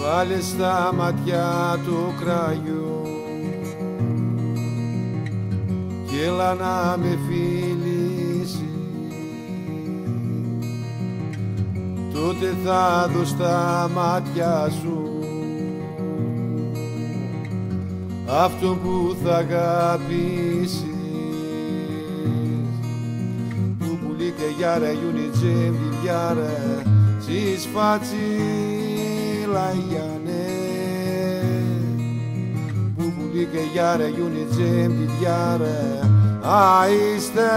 Βάλε στα ματιά του κραγιού κι έλα να με φιλήσεις, τότε θα δω στα μάτια σου αυτό που θα αγαπήσεις. Που πουλί και γιάρα γιούνι τζέμ τη διάρα σεις φατσίλα γιάνε. Που πουλί και γιάρα γιούνι τζέμ τη διάρα άιστε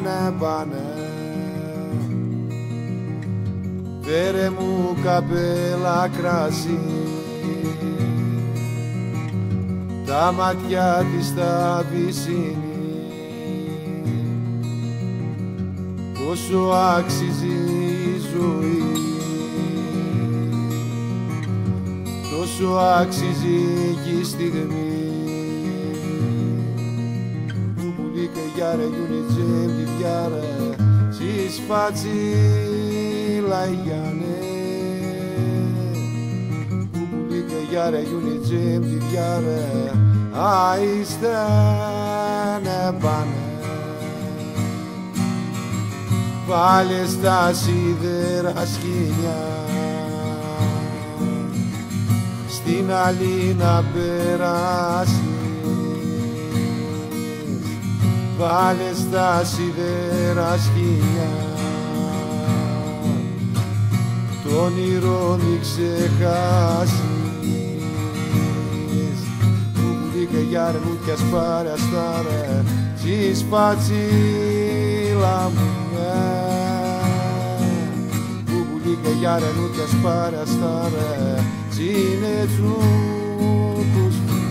να πάνε. Φέρε μου καπέλα κρασί, τα μάτια της τα βυσσίνη, πόσο άξιζε η ζωή, τόσο άξιζε και η στιγμή. Που πουλί και γιάρα γιούνι τζέμ τη διάρα σεις φατσίλα γιάνε. Που πουλί και γιάρα γιούνι τζέμ τη διάρα άιστε να πάνε. Βάλε στα σίδερα σκηνιά στην άλλη να περάσεις. Βάλε στα σίδερα σκηνιά το όνειρο μη ξεχάσεις. Που πουλί και γιάρα μου κι ας παραστάρε σεις φατσίλα μου. Που πουλί και γιάρα μου κι ας παραστάρε τσίνε τσούκους φουδέ.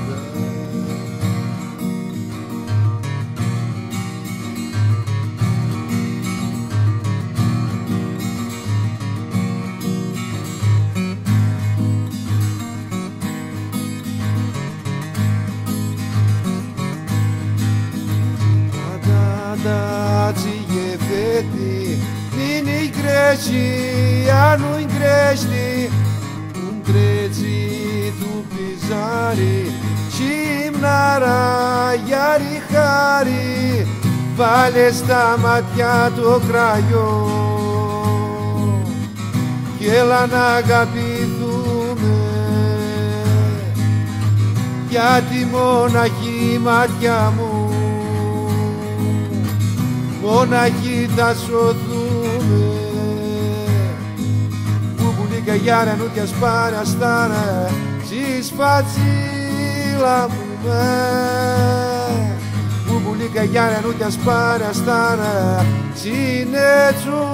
Cigefeti, nini greci, anu ingreci, greci tu pisari, chimnara yari khari, βάλε στα ματιά το κραγιό κι έλα να αγαπηθούμε, γιατί μοναχή μάτια μου μοναχοί θα σωθούμε. Που πουλί και γιάρα νου κι ας παραστάνε σεις φατσίλα μου. Που πουλί και γιάρα νου κι ας παραστάνε τσινέτσου